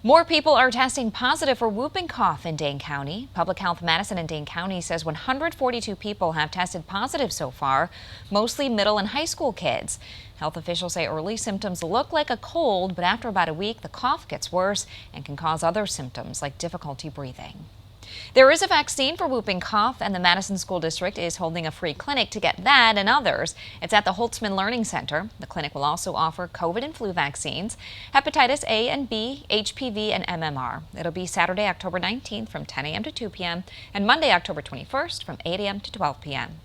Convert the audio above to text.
More people are testing positive for whooping cough in Dane County. Public Health Madison and Dane County says 142 people have tested positive so far, mostly middle and high school kids. Health officials say early symptoms look like a cold, but after about a week, the cough gets worse and can cause other symptoms like difficulty breathing. There is a vaccine for whooping cough, and the Madison School District is holding a free clinic to get that and others. It's at the Holtzman Learning Center. The clinic will also offer COVID and flu vaccines, hepatitis A and B, HPV, and MMR. It'll be Saturday, October 19th from 10 a.m. to 2 p.m. and Monday, October 21st from 8 a.m. to 12 p.m.